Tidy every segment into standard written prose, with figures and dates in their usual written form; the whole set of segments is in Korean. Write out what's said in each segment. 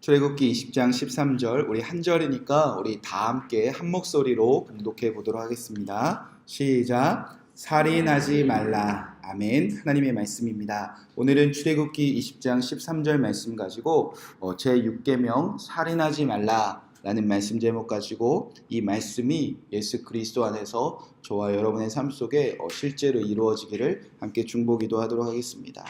출애굽기 20장 13절 우리 한 절이니까 우리 다 함께 한 목소리로 봉독해 보도록 하겠습니다. 시작. 살인하지 말라. 아멘. 하나님의 말씀입니다. 오늘은 출애굽기 20장 13절 말씀 가지고 제6계명 살인하지 말라 라는 말씀 제목 가지고 이 말씀이 예수 그리스도 안에서 저와 여러분의 삶 속에 실제로 이루어지기를 함께 중보기도 하도록 하겠습니다.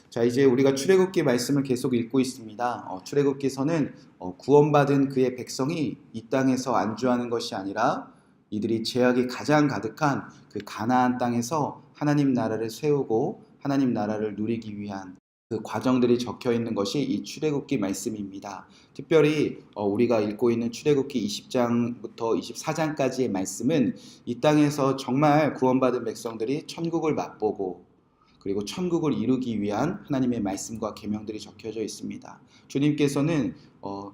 자, 이제 우리가 출애굽기 말씀을 계속 읽고 있습니다. 출애굽기서는 구원받은 그의 백성이 이 땅에서 안주하는 것이 아니라 이들이 죄악이 가장 가득한 그 가나안 땅에서 하나님 나라를 세우고 하나님 나라를 누리기 위한 그 과정들이 적혀 있는 것이 이 출애굽기 말씀입니다. 특별히 우리가 읽고 있는 출애굽기 20장부터 24장까지의 말씀은 이 땅에서 정말 구원받은 백성들이 천국을 맛보고 그리고 천국을 이루기 위한 하나님의 말씀과 계명들이 적혀져 있습니다. 주님께서는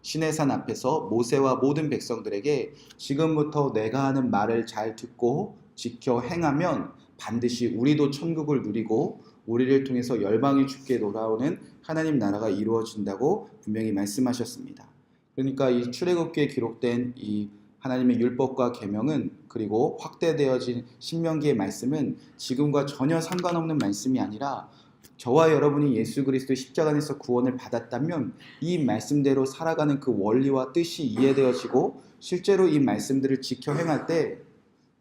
시내산 앞에서 모세와 모든 백성들에게 지금부터 내가 하는 말을 잘 듣고 지켜 행하면 반드시 우리도 천국을 누리고 우리를 통해서 열방이 주께 돌아오는 하나님 나라가 이루어진다고 분명히 말씀하셨습니다. 그러니까 이 출애굽기에 기록된 이 하나님의 율법과 계명은 그리고 확대되어진 신명기의 말씀은 지금과 전혀 상관없는 말씀이 아니라 저와 여러분이 예수 그리스도의 십자가 안에서 구원을 받았다면 이 말씀대로 살아가는 그 원리와 뜻이 이해되어지고 실제로 이 말씀들을 지켜 행할 때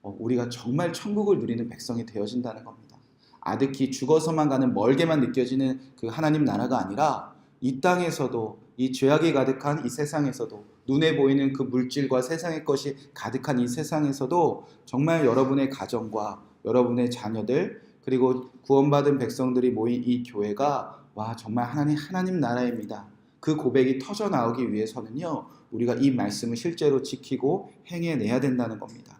우리가 정말 천국을 누리는 백성이 되어진다는 겁니다. 아득히 죽어서만 가는 멀게만 느껴지는 그 하나님 나라가 아니라 이 땅에서도 이 죄악이 가득한 이 세상에서도 눈에 보이는 그 물질과 세상의 것이 가득한 이 세상에서도 정말 여러분의 가정과 여러분의 자녀들 그리고 구원받은 백성들이 모인 이 교회가 정말 하나님 나라입니다. 그 고백이 터져 나오기 위해서는요 우리가 이 말씀을 실제로 지키고 행해내야 된다는 겁니다.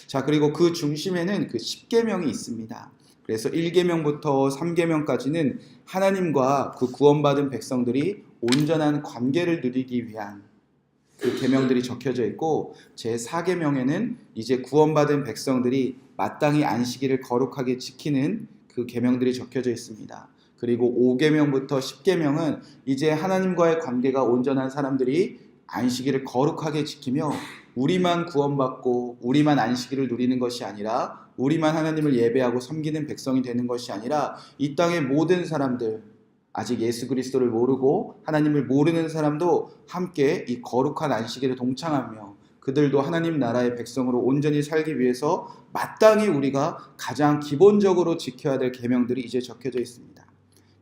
자, 그리고 그 중심에는 그 10계명이 있습니다. 그래서 1계명부터 3계명까지는 하나님과 그 구원받은 백성들이 온전한 관계를 누리기 위한 그 계명들이 적혀져 있고 제4계명에는 이제 구원받은 백성들이 마땅히 안식일을 거룩하게 지키는 그 계명들이 적혀져 있습니다. 그리고 5계명부터 10계명은 이제 하나님과의 관계가 온전한 사람들이 안식일을 거룩하게 지키며 우리만 구원받고 우리만 안식일을 누리는 것이 아니라 우리만 하나님을 예배하고 섬기는 백성이 되는 것이 아니라 이 땅의 모든 사람들 아직 예수 그리스도를 모르고 하나님을 모르는 사람도 함께 이 거룩한 안식일에 동참하며 그들도 하나님 나라의 백성으로 온전히 살기 위해서 마땅히 우리가 가장 기본적으로 지켜야 될 계명들이 이제 적혀져 있습니다.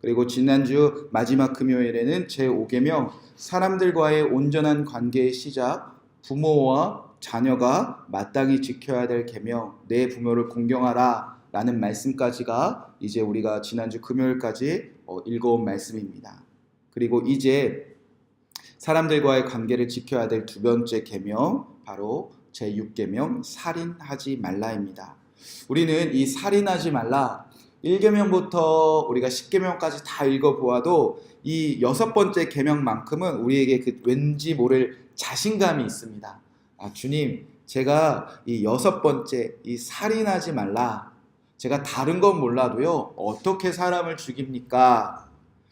그리고 지난주 마지막 금요일에는 제5계명 사람들과의 온전한 관계의 시작 부모와 자녀가 마땅히 지켜야 될 계명 내 부모를 공경하라 라는 말씀까지가 이제 우리가 지난주 금요일까지 읽어온 말씀입니다. 그리고 이제 사람들과의 관계를 지켜야 될 두 번째 계명 바로 제6계명 살인하지 말라입니다. 우리는 이 살인하지 말라 1계명부터 우리가 10계명까지 다 읽어보아도 이 6번째 계명만큼은 우리에게 그 왠지 모를 자신감이 있습니다. 주님, 제가 이 6번째 이 살인하지 말라 제가 다른 건 몰라도요 어떻게 사람을 죽입니까?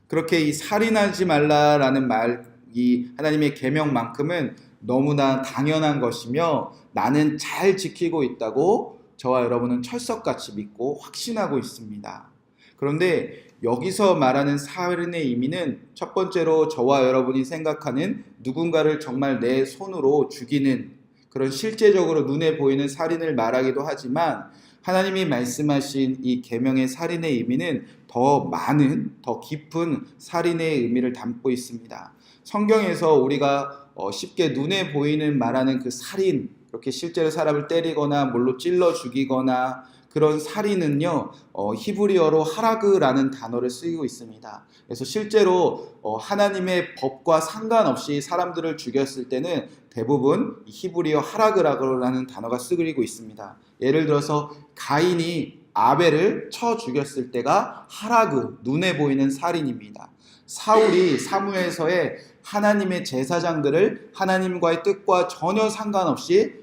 그렇게 이 살인하지 말라라는 말, 이 하나님의 계명만큼은 너무나 당연한 것이며 나는 잘 지키고 있다고 저와 여러분은 철석같이 믿고 확신하고 있습니다. 그런데 여기서 말하는 살인의 의미는 첫 번째로 저와 여러분이 생각하는 누군가를 정말 내 손으로 죽이는 그런 실제적으로 눈에 보이는 살인을 말하기도 하지만 하나님이 말씀하신 이 계명의 살인의 의미는 더 많은, 더 깊은 살인의 의미를 담고 있습니다. 성경에서 우리가 쉽게 눈에 보이는 말하는 그 살인, 그렇게 실제로 사람을 때리거나 물로 찔러 죽이거나 그런 살인은요 히브리어로 하라그라는 단어를 쓰고 있습니다. 그래서 실제로 하나님의 법과 상관없이 사람들을 죽였을 때는 대부분 히브리어 하라그라는 단어가 쓰이고 있습니다. 예를 들어서 가인이 아벨을 쳐 죽였을 때가 하라그, 눈에 보이는 살인입니다. 사울이 사무엘서에 하나님의 제사장들을 하나님과의 뜻과 전혀 상관없이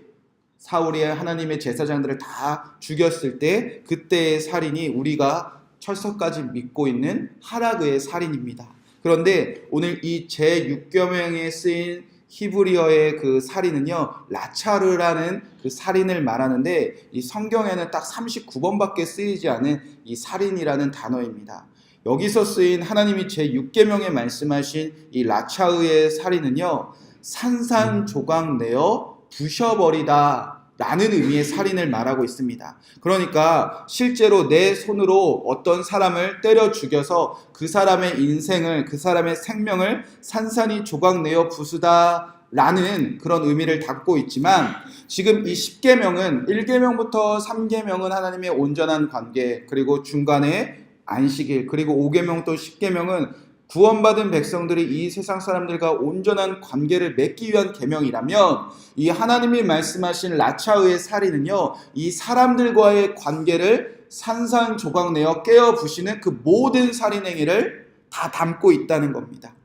사울이 하나님의 제사장들을 다 죽였을 때 그때의 살인이 우리가 철석까지 믿고 있는 하라그의 살인입니다. 그런데 오늘 이 제6계명에 쓰인 히브리어의 그 살인은요, 라차르라는 그 살인을 말하는데 이 성경에는 딱 39번밖에 쓰이지 않은 이 살인이라는 단어입니다. 여기서 쓰인 하나님이 제6계명에 말씀하신 이 라차르의 살인은요, 산산조각 내어 부셔버리다 라는 의미의 살인을 말하고 있습니다. 그러니까 실제로 내 손으로 어떤 사람을 때려 죽여서 그 사람의 인생을, 그 사람의 생명을 산산이 조각내어 부수다 라는 그런 의미를 담고 있지만, 지금 이 10계명은 1계명부터 3계명은 하나님의 온전한 관계, 그리고 중간에 안식일, 그리고 5계명 또 10계명은 구원받은 백성들이 이 세상 사람들과 온전한 관계를 맺기 위한 계명이라면, 이 하나님이 말씀하신 라차의의 살인은요, 이 사람들과의 관계를 산산조각내어 깨어 부시는 그 모든 살인 행위를 다 담고 있다는 겁니다.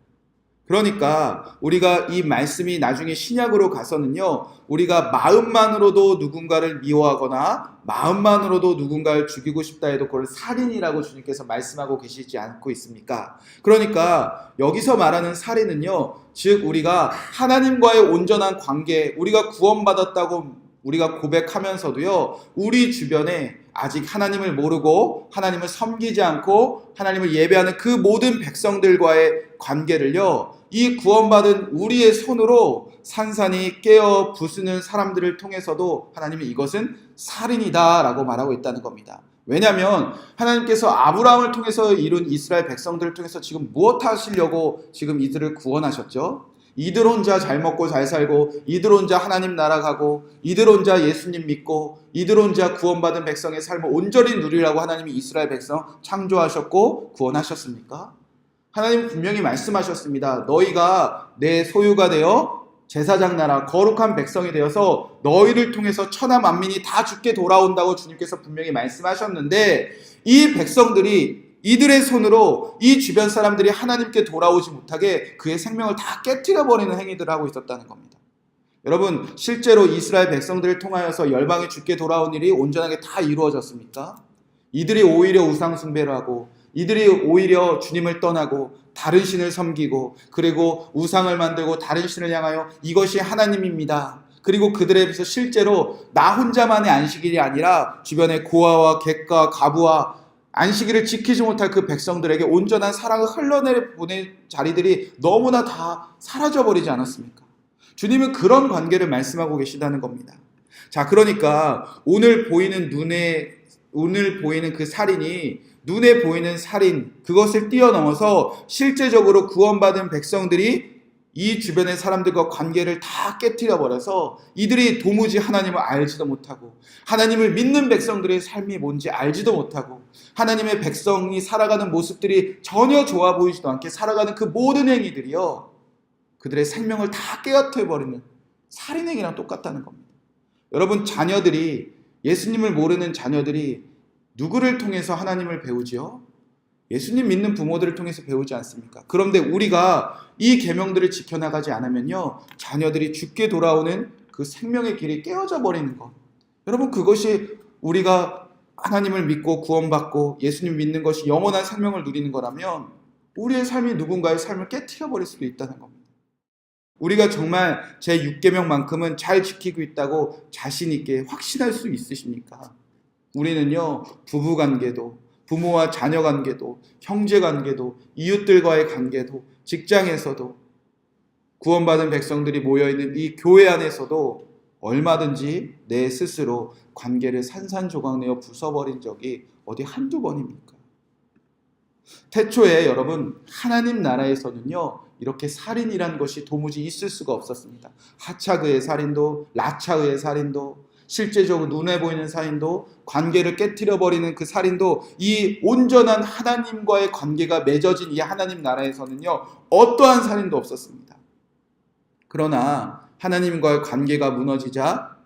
그러니까 우리가 이 말씀이 나중에 신약으로 가서는요, 우리가 마음만으로도 누군가를 미워하거나 마음만으로도 누군가를 죽이고 싶다 해도 그걸 살인이라고 주님께서 말씀하고 계시지 않고 있습니까? 그러니까 여기서 말하는 살인은요, 즉 우리가 하나님과의 온전한 관계, 우리가 구원받았다고 우리가 고백하면서도요, 우리 주변에 아직 하나님을 모르고 하나님을 섬기지 않고 하나님을 예배하는 그 모든 백성들과의 관계를요, 이 구원받은 우리의 손으로 산산이 깨어 부수는 사람들을 통해서도 하나님이 이것은 살인이다 라고 말하고 있다는 겁니다. 왜냐하면 하나님께서 아브라함을 통해서 이룬 이스라엘 백성들을 통해서 지금 무엇 하시려고 지금 이들을 구원하셨죠? 이들 혼자 잘 먹고 잘 살고, 이들 혼자 하나님 나라 가고, 이들 혼자 예수님 믿고, 이들 혼자 구원받은 백성의 삶을 온전히 누리라고 하나님이 이스라엘 백성 창조하셨고 구원하셨습니까? 하나님 분명히 말씀하셨습니다. 너희가 내 소유가 되어 제사장 나라 거룩한 백성이 되어서 너희를 통해서 천하 만민이 다 주께 돌아온다고 주님께서 분명히 말씀하셨는데, 이 백성들이 이들의 손으로 이 주변 사람들이 하나님께 돌아오지 못하게 그의 생명을 다 깨트려버리는 행위들을 하고 있었다는 겁니다. 여러분, 실제로 이스라엘 백성들을 통하여서 열방이 주께 돌아온 일이 온전하게 다 이루어졌습니까? 이들이 오히려 우상 숭배를 하고, 이들이 오히려 주님을 떠나고 다른 신을 섬기고, 그리고 우상을 만들고 다른 신을 향하여 이것이 하나님입니다, 그리고 그들에서 실제로 나 혼자만의 안식일이 아니라 주변의 고아와 객과 가부와 안식일을 지키지 못할 그 백성들에게 온전한 사랑을 흘러내보낸 자리들이 너무나 다 사라져버리지 않았습니까? 주님은 그런 관계를 말씀하고 계시다는 겁니다. 자, 그러니까 오늘 보이는 그 살인이, 눈에 보이는 살인, 그것을 뛰어넘어서 실제적으로 구원받은 백성들이 이 주변의 사람들과 관계를 다 깨트려버려서 이들이 도무지 하나님을 알지도 못하고, 하나님을 믿는 백성들의 삶이 뭔지 알지도 못하고, 하나님의 백성이 살아가는 모습들이 전혀 좋아 보이지도 않게 살아가는 그 모든 행위들이요, 그들의 생명을 다 깨어뜨려버리는 살인행위랑 똑같다는 겁니다. 여러분, 예수님을 모르는 자녀들이 누구를 통해서 하나님을 배우지요? 예수님 믿는 부모들을 통해서 배우지 않습니까? 그런데 우리가 이 계명들을 지켜나가지 않으면요, 자녀들이 죽게 돌아오는 그 생명의 길이 깨어져 버리는 것. 여러분, 그것이 우리가 하나님을 믿고 구원받고 예수님 믿는 것이 영원한 생명을 누리는 거라면 우리의 삶이 누군가의 삶을 깨트려 버릴 수도 있다는 겁니다. 우리가 정말 제6계명만큼은 잘 지키고 있다고 자신 있게 확신할 수 있으십니까? 우리는요, 부부관계도, 부모와 자녀 관계도, 형제 관계도, 이웃들과의 관계도, 직장에서도, 구원받은 백성들이 모여있는 이 교회 안에서도 얼마든지 내 스스로 관계를 산산조각내어 부숴버린 적이 어디 한두 번입니까? 태초에 여러분, 하나님 나라에서는요, 이렇게 살인이란 것이 도무지 있을 수가 없었습니다. 하차그의 살인도, 라차의 살인도, 실제적으로 눈에 보이는 살인도, 관계를 깨트려버리는 그 살인도, 이 온전한 하나님과의 관계가 맺어진 이 하나님 나라에서는요, 어떠한 살인도 없었습니다. 그러나 하나님과의 관계가 무너지자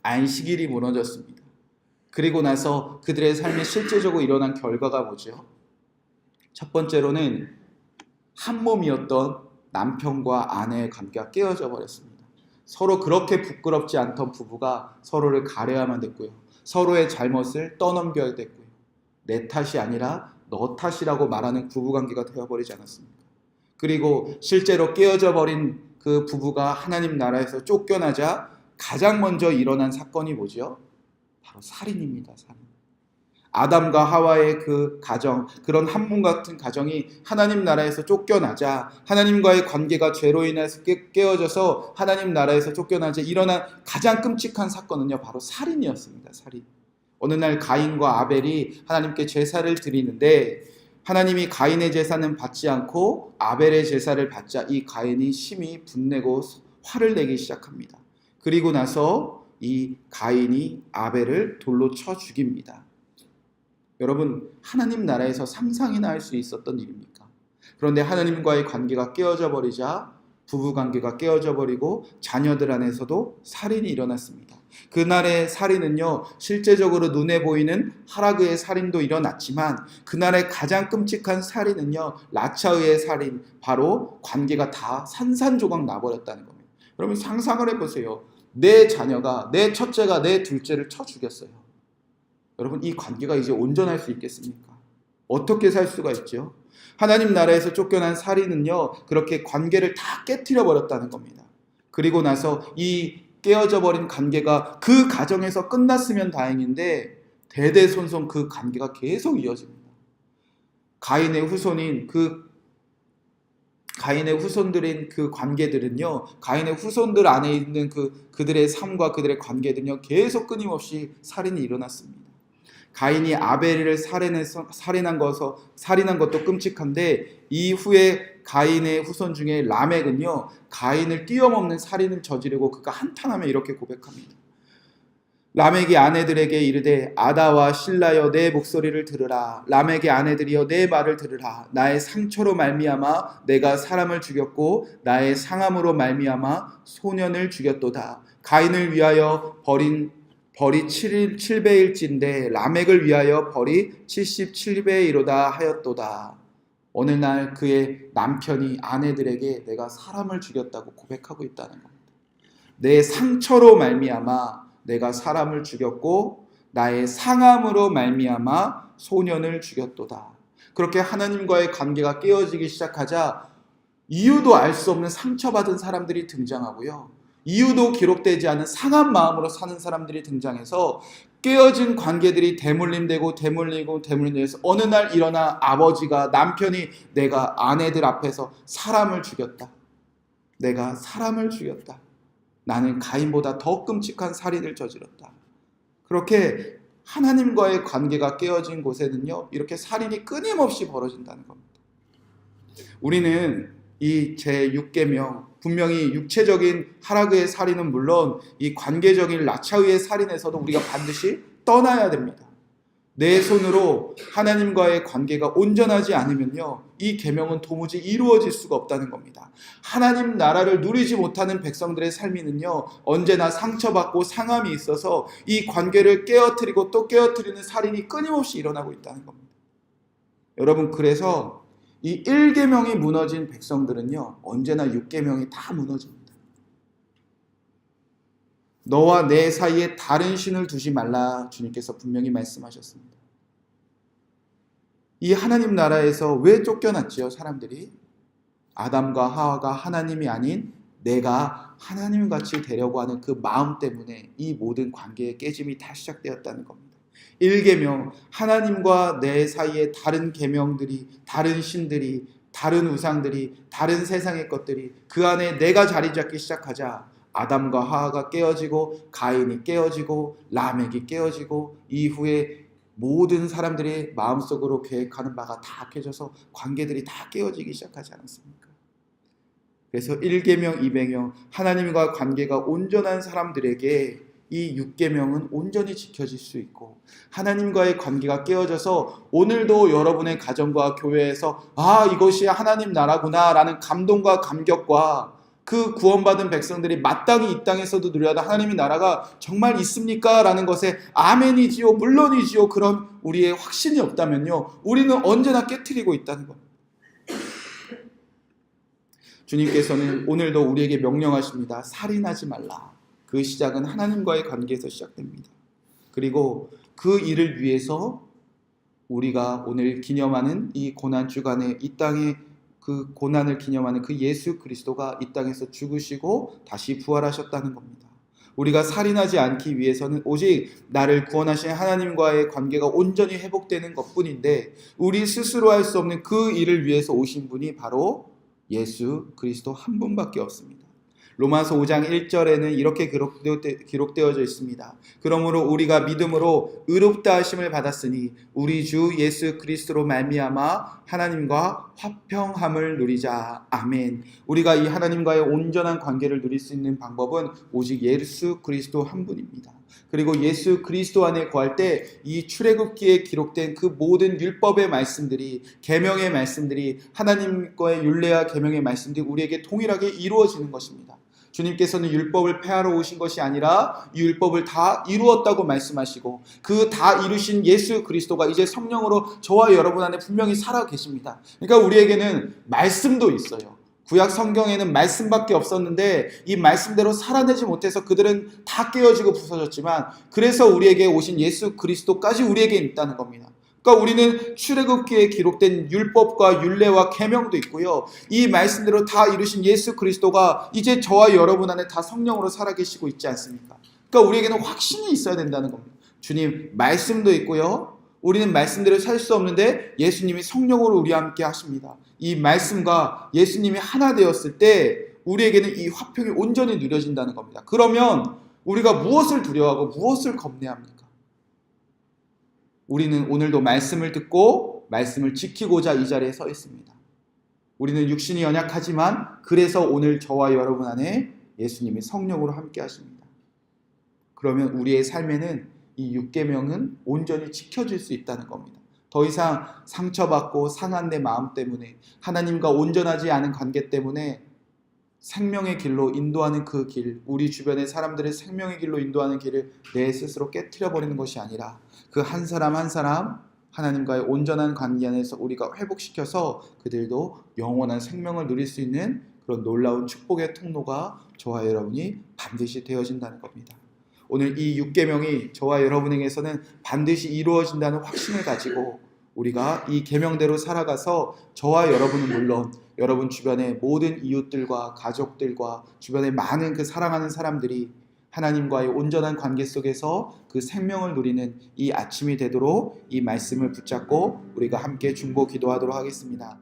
안식일이 무너졌습니다. 그리고 나서 그들의 삶에 실제적으로 일어난 결과가 뭐죠? 첫 번째로는 한 몸이었던 남편과 아내의 관계가 깨어져 버렸습니다. 서로 그렇게 부끄럽지 않던 부부가 서로를 가려야만 됐고요. 서로의 잘못을 떠넘겨야 됐고요. 내 탓이 아니라 너 탓이라고 말하는 부부관계가 되어버리지 않았습니까? 그리고 실제로 깨어져 버린 그 부부가 하나님 나라에서 쫓겨나자 가장 먼저 일어난 사건이 뭐죠? 바로 살인입니다. 살인. 아담과 하와의 그 가정, 그런 한문 같은 가정이 하나님 나라에서 쫓겨나자, 하나님과의 관계가 죄로 인해서 깨어져서 하나님 나라에서 쫓겨나자 일어난 가장 끔찍한 사건은요, 바로 살인이었습니다. 살인. 어느 날 가인과 아벨이 하나님께 제사를 드리는데 하나님이 가인의 제사는 받지 않고 아벨의 제사를 받자 이 가인이 심히 분내고 화를 내기 시작합니다. 그리고 나서 이 가인이 아벨을 돌로 쳐 죽입니다. 여러분, 하나님 나라에서 상상이나 할 수 있었던 일입니까? 그런데 하나님과의 관계가 깨어져 버리자 부부 관계가 깨어져 버리고 자녀들 안에서도 살인이 일어났습니다. 그날의 살인은요, 실제적으로 눈에 보이는 하라그의 살인도 일어났지만 그날의 가장 끔찍한 살인은요, 라차의의 살인, 바로 관계가 다 산산조각 나버렸다는 겁니다. 여러분 상상을 해보세요. 내 자녀가, 내 첫째가 내 둘째를 쳐 죽였어요. 여러분 이 관계가 이제 온전할 수 있겠습니까? 어떻게 살 수가 있죠? 하나님 나라에서 쫓겨난 살인은요, 그렇게 관계를 다 깨트려 버렸다는 겁니다. 그리고 나서 이 깨어져 버린 관계가 그 가정에서 끝났으면 다행인데 대대손손 그 관계가 계속 이어집니다. 가인의 후손들인 그 관계들은요, 가인의 후손들 안에 있는 그들의 삶과 그들의 관계들은요, 계속 끊임없이 살인이 일어났습니다. 가인이 아벨을 살인한 것도 끔찍한데 이후에 가인의 후손 중에 라멕은요, 가인을 뛰어넘는 살인을 저지르고 그가 한탄하며 이렇게 고백합니다. 라멕이 아내들에게 이르되 아다와 실라여 내 목소리를 들으라. 라멕의 아내들이여 내 말을 들으라. 나의 상처로 말미암아 내가 사람을 죽였고 나의 상함으로 말미암아 소년을 죽였도다. 가인을 위하여 벌이 7배일진데 라멕을 위하여 벌이 77배이로다 하였도다. 어느 날 그의 남편이 아내들에게 내가 사람을 죽였다고 고백하고 있다는 겁니다. 내 상처로 말미암아 내가 사람을 죽였고 나의 상함으로 말미암아 소년을 죽였도다. 그렇게 하나님과의 관계가 깨어지기 시작하자 이유도 알 수 없는 상처받은 사람들이 등장하고요, 이유도 기록되지 않은 상한 마음으로 사는 사람들이 등장해서 깨어진 관계들이 대물림되고 대물림돼서 어느 날 일어나 남편이 내가 아내들 앞에서 사람을 죽였다. 내가 사람을 죽였다. 나는 가인보다 더 끔찍한 살인을 저질렀다. 그렇게 하나님과의 관계가 깨어진 곳에는요, 이렇게 살인이 끊임없이 벌어진다는 겁니다. 우리는 이 제6계명, 분명히 육체적인 하라그의 살인은 물론 이 관계적인 라차의의 살인에서도 우리가 반드시 떠나야 됩니다. 내 손으로 하나님과의 관계가 온전하지 않으면요, 이 계명은 도무지 이루어질 수가 없다는 겁니다. 하나님 나라를 누리지 못하는 백성들의 삶에는요, 언제나 상처받고 상함이 있어서 이 관계를 깨어뜨리고 또 깨어뜨리는 살인이 끊임없이 일어나고 있다는 겁니다. 여러분, 그래서 이 1계명이 무너진 백성들은요, 언제나 6계명이 다 무너집니다. 너와 내 사이에 다른 신을 두지 말라, 주님께서 분명히 말씀하셨습니다. 이 하나님 나라에서 왜 쫓겨났지요, 사람들이? 아담과 하와가 하나님이 아닌 내가 하나님같이 되려고 하는 그 마음 때문에 이 모든 관계의 깨짐이 다 시작되었다는 겁니다. 1계명, 하나님과 내 사이에 다른 계명들이, 다른 신들이, 다른 우상들이, 다른 세상의 것들이 그 안에 내가 자리 잡기 시작하자 아담과 하와가 깨어지고 가인이 깨어지고 라멕이 깨어지고 이후에 모든 사람들이 마음속으로 계획하는 바가 다 깨져서 관계들이 다 깨어지기 시작하지 않았습니까? 그래서 1계명, 2계명, 하나님과 관계가 온전한 사람들에게 이 6계명은 온전히 지켜질 수 있고, 하나님과의 관계가 깨어져서 오늘도 여러분의 가정과 교회에서 이것이 하나님 나라구나 라는 감동과 감격과 그 구원받은 백성들이 마땅히 이 땅에서도 누려야 하나님의 나라가 정말 있습니까? 라는 것에 아멘이지요, 물론이지요, 그런 우리의 확신이 없다면요, 우리는 언제나 깨트리고 있다는 겁니다. 주님께서는 오늘도 우리에게 명령하십니다. 살인하지 말라. 그 시작은 하나님과의 관계에서 시작됩니다. 그리고 그 일을 위해서 우리가 오늘 기념하는 이 고난주간에 이 땅에 그 고난을 기념하는 그 예수 그리스도가 이 땅에서 죽으시고 다시 부활하셨다는 겁니다. 우리가 살인하지 않기 위해서는 오직 나를 구원하신 하나님과의 관계가 온전히 회복되는 것뿐인데 우리 스스로 할 수 없는 그 일을 위해서 오신 분이 바로 예수 그리스도 한 분밖에 없습니다. 로마서 5장 1절에는 이렇게 기록되어져 있습니다. 그러므로 우리가 믿음으로 의롭다 하심을 받았으니 우리 주 예수 그리스도로 말미암아 하나님과 화평함을 누리자. 아멘. 우리가 이 하나님과의 온전한 관계를 누릴 수 있는 방법은 오직 예수 그리스도 한 분입니다. 그리고 예수 그리스도 안에 거할 때 이 출애굽기에 기록된 그 모든 율법의 말씀들이, 계명의 말씀들이, 하나님과의 율례와 계명의 말씀들이 우리에게 동일하게 이루어지는 것입니다. 주님께서는 율법을 폐하러 오신 것이 아니라 이 율법을 다 이루었다고 말씀하시고 그 다 이루신 예수 그리스도가 이제 성령으로 저와 여러분 안에 분명히 살아 계십니다. 그러니까 우리에게는 말씀도 있어요. 구약 성경에는 말씀밖에 없었는데 이 말씀대로 살아내지 못해서 그들은 다 깨어지고 부서졌지만 그래서 우리에게 오신 예수 그리스도까지 우리에게 있다는 겁니다. 그러니까 우리는 출애굽기에 기록된 율법과 율례와 계명도 있고요. 이 말씀대로 다 이루신 예수 그리스도가 이제 저와 여러분 안에 다 성령으로 살아계시고 있지 않습니까? 그러니까 우리에게는 확신이 있어야 된다는 겁니다. 주님 말씀도 있고요. 우리는 말씀대로 살 수 없는데 예수님이 성령으로 우리와 함께 하십니다. 이 말씀과 예수님이 하나 되었을 때 우리에게는 이 화평이 온전히 누려진다는 겁니다. 그러면 우리가 무엇을 두려워하고 무엇을 겁내합니까? 우리는 오늘도 말씀을 듣고 말씀을 지키고자 이 자리에 서 있습니다. 우리는 육신이 연약하지만 그래서 오늘 저와 여러분 안에 예수님이 성령으로 함께 하십니다. 그러면 우리의 삶에는 이 6계명은 온전히 지켜질 수 있다는 겁니다. 더 이상 상처받고 상한 내 마음 때문에 하나님과 온전하지 않은 관계 때문에 생명의 길로 인도하는 그 길, 우리 주변의 사람들의 생명의 길로 인도하는 길을 내 스스로 깨트려 버리는 것이 아니라 그 한 사람 한 사람 하나님과의 온전한 관계 안에서 우리가 회복시켜서 그들도 영원한 생명을 누릴 수 있는 그런 놀라운 축복의 통로가 저와 여러분이 반드시 되어진다는 겁니다. 오늘 이 6계명이 저와 여러분에게서는 반드시 이루어진다는 확신을 가지고 우리가 이 계명대로 살아가서 저와 여러분은 물론 여러분 주변의 모든 이웃들과 가족들과 주변의 많은 그 사랑하는 사람들이 하나님과의 온전한 관계 속에서 그 생명을 누리는 이 아침이 되도록 이 말씀을 붙잡고 우리가 함께 중보 기도하도록 하겠습니다.